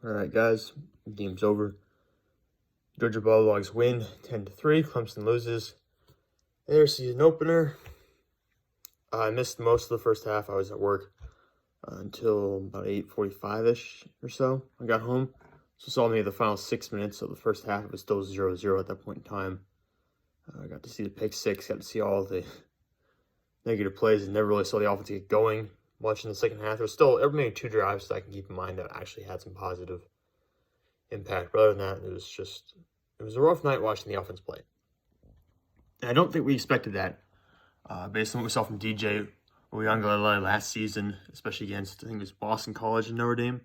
All right, guys, game's over. Georgia Bulldogs win 10-3. Clemson loses their season opener. I missed most of the first half. I was at work until about 8:45-ish or so. I got home, so saw maybe the final 6 minutes of the first half. It was still 0-0 at that point in time. I got to see the pick six, got to see all the negative plays, and never really saw the offense get going much in the second half. There was still maybe 2 drives that I can keep in mind that actually had some positive impact. But other than that, it was a rough night watching the offense play. And I don't think we expected that based on what we saw from DJ Uyunglele last season, especially against, I think it was Boston College and Notre Dame,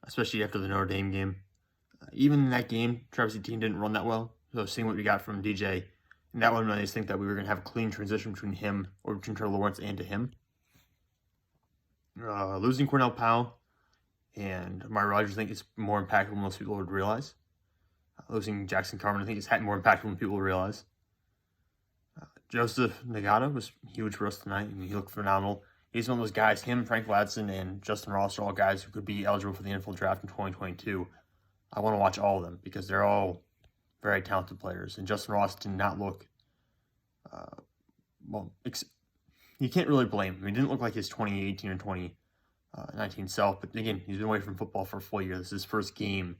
especially after the Notre Dame game. Even in that game, Travis Etienne didn't run that well. So seeing what we got from DJ, and that one made us think that we were going to have a clean transition between him, or between Trevor Lawrence and to him. Losing Cornell Powell and Amari Rodgers, I think, is more impactful than most people would realize. Losing Jackson Carman, I think, is more impactful than people realize. Joseph Nagata was huge for us tonight. I mean, he looked phenomenal. He's one of those guys, him, Frank Ladson, and Justin Ross are all guys who could be eligible for the NFL draft in 2022. I want to watch all of them because they're all very talented players. And Justin Ross did not look, you can't really blame him. He didn't look like his 2018 or 2019 self. But again, he's been away from football for a full year. This is his first game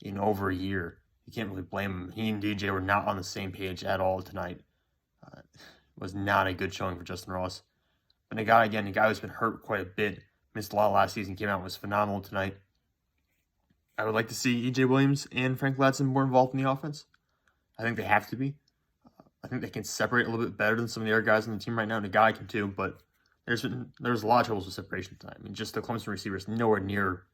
in over a year. You can't really blame him. He and DJ were not on the same page at all tonight. Was not a good showing for Justin Ross. But the guy who's been hurt quite a bit, missed a lot last season, came out, was phenomenal tonight. I would like to see E.J. Williams and Frank Ladson more involved in the offense. I think they have to be. I think they can separate a little bit better than some of the other guys on the team right now. And the guy can too, but there's a lot of troubles with separation tonight. I mean, just the Clemson receivers nowhere near,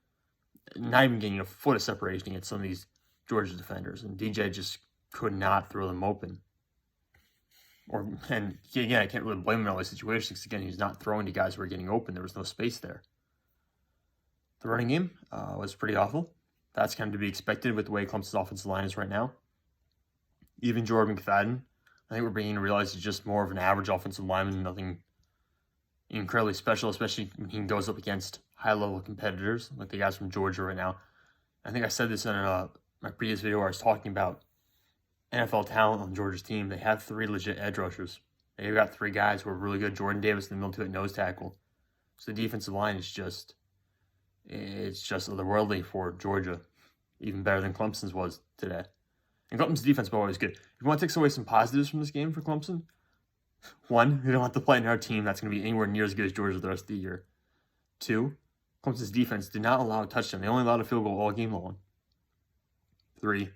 not even getting a foot of separation against some of these Georgia defenders. And DJ just could not throw them open. And again, I can't really blame him in all these situations. Again, he's not throwing to guys who are getting open. There was no space there. The running game was pretty awful. That's kind of to be expected with the way Clemson's offensive line is right now. Even Jordan McFadden, I think we're beginning to realize he's just more of an average offensive lineman, nothing incredibly special, especially when he goes up against high-level competitors like the guys from Georgia right now. I think I said this in my previous video where I was talking about NFL talent on Georgia's team. They have 3 legit edge rushers. They've got 3 guys who are really good. Jordan Davis in the middle two at nose tackle. So the defensive line is just otherworldly for Georgia. Even better than Clemson's was today. And Clemson's defense, by the way, is good. If you want to take away some positives from this game for Clemson, 1, they don't have to play another team that's going to be anywhere near as good as Georgia the rest of the year. 2, Clemson's defense did not allow a touchdown. They only allowed a field goal all game long. 3,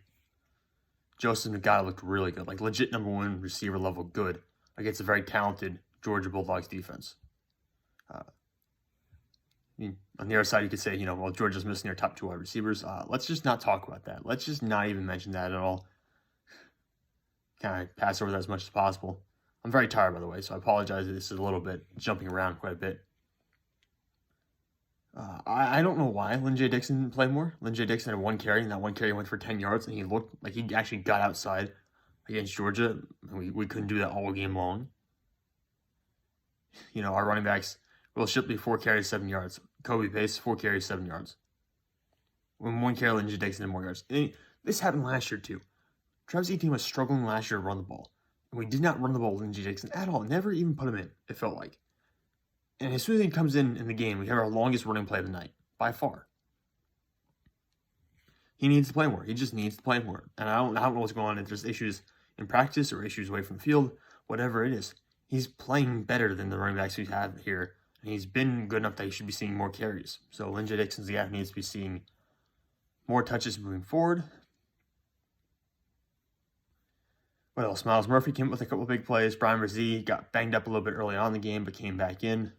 Joseph Nagata looked really good, like legit number 1 receiver level good against a very talented Georgia Bulldogs defense. On the other side, you could say, well, Georgia's missing their top 2 wide receivers. Let's just not talk about that. Let's just not even mention that at all. Kind of pass over that as much as possible. I'm very tired, by the way, so I apologize if this is a little bit jumping around quite a bit. I don't know why Lynn J. Dixon didn't play more. Lynn J. Dixon had 1 carry, and that 1 carry went for 10 yards, and he looked like he actually got outside against Georgia. We couldn't do that all game long. Our running backs, Will Shipley, 4 carries, 7 yards. Kobe Pace, 4 carries, 7 yards. When 1 carry, Lynn J. Dixon had more yards. And this happened last year, too. Travis Etienne was struggling last year to run the ball. And we did not run the ball with Lynn J. Dixon at all. Never even put him in, it felt like. And as soon as he comes in the game, we have our longest running play of the night, by far. He needs to play more. He just needs to play more. And I don't know what's going on. If there's issues in practice or issues away from the field, whatever it is, he's playing better than the running backs we have here. And he's been good enough that he should be seeing more carries. So Lynn J. Dixon's the guy who needs to be seeing more touches moving forward. What else? Miles Murphy came up with a couple of big plays. Brian Brzee got banged up a little bit early on in the game, but came back in.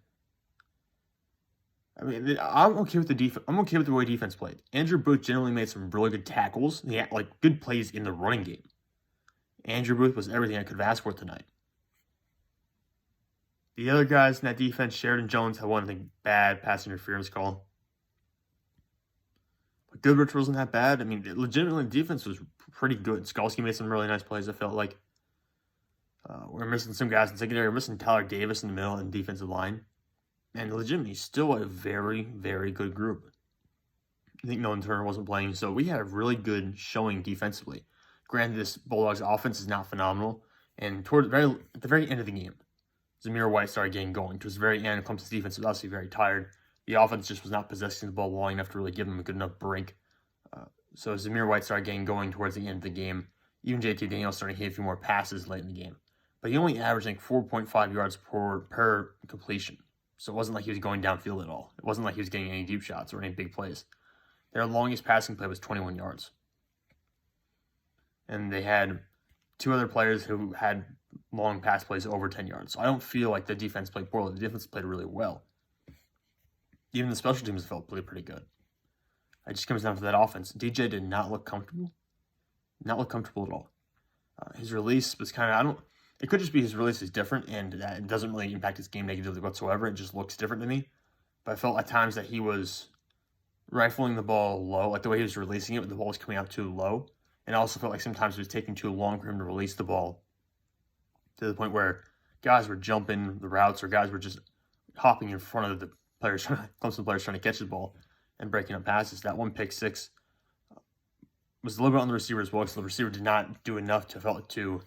I mean, I'm okay with the defense. I'm okay with the way defense played. Andrew Booth generally made some really good tackles. He had good plays in the running game. Andrew Booth was everything I could have asked for tonight. The other guys in that defense, Sheridan Jones had one bad pass interference call. But Goodrich wasn't that bad. I mean, legitimately, the defense was pretty good. Skalski made some really nice plays, I felt like. We're missing some guys in secondary. We're missing Tyler Davis in the middle and defensive line. And legitimately, still a very, very good group. I think Nolan Turner wasn't playing, so we had a really good showing defensively. Granted, this Bulldogs offense is not phenomenal, and at the very end of the game, Zamir White started getting going. Towards the very end, Clemson's defense was obviously very tired. The offense just was not possessing the ball long enough to really give them a good enough break. So Zamir White started getting going towards the end of the game. Even JT Daniels started hitting a few more passes late in the game. But he only averaged like 4.5 yards per completion. So it wasn't like he was going downfield at all. It wasn't like he was getting any deep shots or any big plays. Their longest passing play was 21 yards. And they had two other players who had long pass plays over 10 yards. So I don't feel like the defense played poorly. The defense played really well. Even the special teams felt pretty good. It just comes down to that offense. DJ did not look comfortable. Not look comfortable at all. His release was kind of, it could just be his release is different and that it doesn't really impact his game negatively whatsoever. It just looks different to me. But I felt at times that he was rifling the ball low, like the way he was releasing it, the ball was coming out too low. And I also felt like sometimes it was taking too long for him to release the ball to the point where guys were jumping the routes or guys were just hopping in front of the players, Clemson players trying to catch the ball and breaking up passes. That one pick six was a little bit on the receiver as well, so the receiver did not do enough to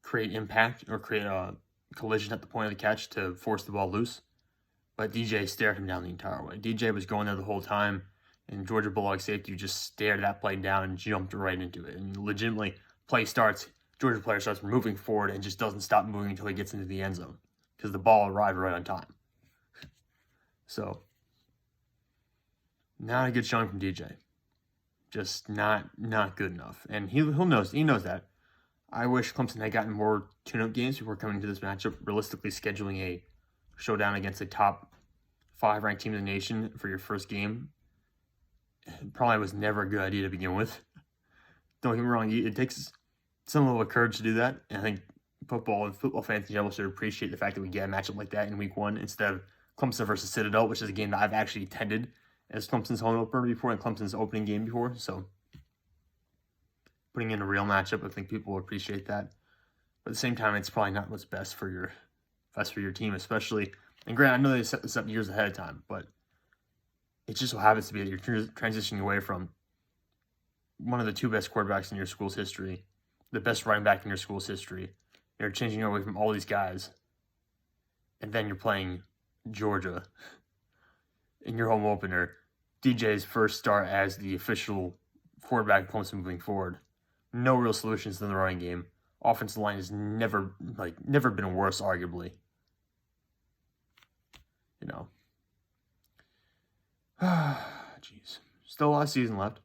create impact or create a collision at the point of the catch to force the ball loose. But DJ stared him down the entire way. DJ was going there the whole time, and Georgia Bulldogs safety just stared that play down and jumped right into it. And legitimately, play starts, Georgia player starts moving forward and just doesn't stop moving until he gets into the end zone because the ball arrived right on time. So, not a good showing from DJ. Just not good enough. And he knows that. I wish Clemson had gotten more tune-up games before coming to this matchup, realistically scheduling a showdown against a top 5 ranked team in the nation for your first game. It probably was never a good idea to begin with. Don't get me wrong, it takes some level of courage to do that. And I think football fans in general should appreciate the fact that we get a matchup like that in week 1 instead of Clemson versus Citadel, which is a game that I've actually attended as Clemson's home opener before and Clemson's opening game before. So putting in a real matchup, I think people will appreciate that. But at the same time, it's probably not what's best for your team, especially. And granted, I know they set this up years ahead of time, but it just so happens to be that you're transitioning away from one of the 2 best quarterbacks in your school's history, the best running back in your school's history. You're changing away from all these guys, and then you're playing Georgia in your home opener. DJ's first start as the official quarterback of Clemson moving forward. No real solutions in the running game. Offensive line has never been worse, arguably. You know. Jeez. Still a lot of season left.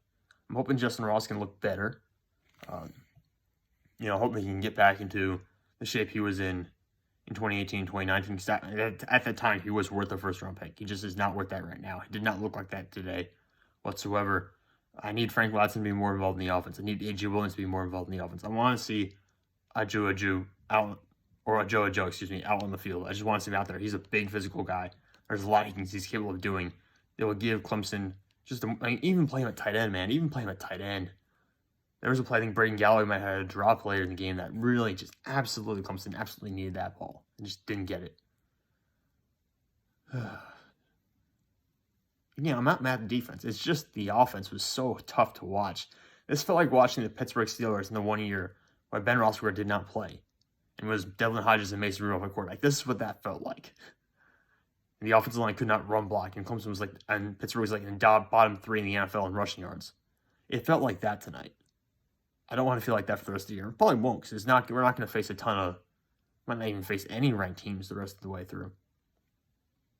I'm hoping Justin Ross can look better. Hoping he can get back into the shape he was in 2018, 2019. At that time, he was worth a first-round pick. He just is not worth that right now. He did not look like that today whatsoever. I need Frank Watson to be more involved in the offense. I need A.J. Williams to be more involved in the offense. I want to see Joe out on the field. I just want to see him out there. He's a big physical guy. There's a lot he's capable of doing. They will give Clemson even play him at tight end, man. Even play him at tight end. There was a play, I think Braden Galloway might have had a drop later in the game that really just Clemson absolutely needed that ball and just didn't get it. I'm not mad at the defense. It's just the offense was so tough to watch. This felt like watching the Pittsburgh Steelers in the 1 year where Ben Roethlisberger did not play and was Devlin Hodges and Mason Rudolph at quarterback. This is what that felt like. And the offensive line could not run block, and Clemson was and Pittsburgh was in bottom 3 in the NFL in rushing yards. It felt like that tonight. I don't want to feel like that for the rest of the year. Probably won't, because we're not going to face might not even face any ranked teams the rest of the way through.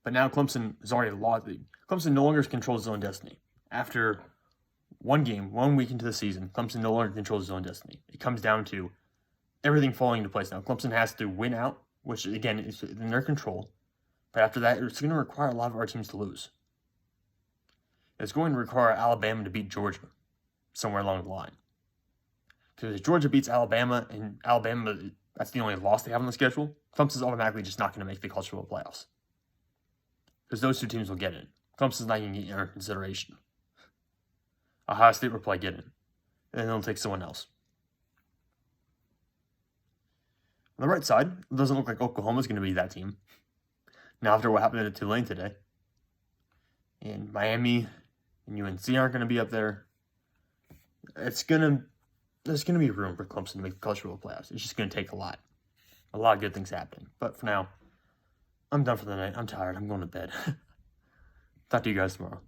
But now Clemson has already lost. Clemson no longer controls its own destiny. After 1 week into the season, Clemson no longer controls its own destiny. It comes down to everything falling into place now. Clemson has to win out, which again is in their control. But after that, it's going to require a lot of our teams to lose. It's going to require Alabama to beat Georgia somewhere along the line. Because if Georgia beats Alabama, and Alabama, that's the only loss they have on the schedule, Clemson's automatically just not going to make the college football playoffs. Because those 2 teams will get in. Clemson's not going to get in consideration. Ohio State will probably get in. And then they'll take someone else. On the right side, it doesn't look like Oklahoma's going to be that team. Now after what happened at Tulane today. And Miami and UNC aren't going to be up there. There's going to be room for Clemson to make the College Football playoffs. It's just going to take a lot. A lot of good things happening. But for now, I'm done for the night. I'm tired. I'm going to bed. Talk to you guys tomorrow.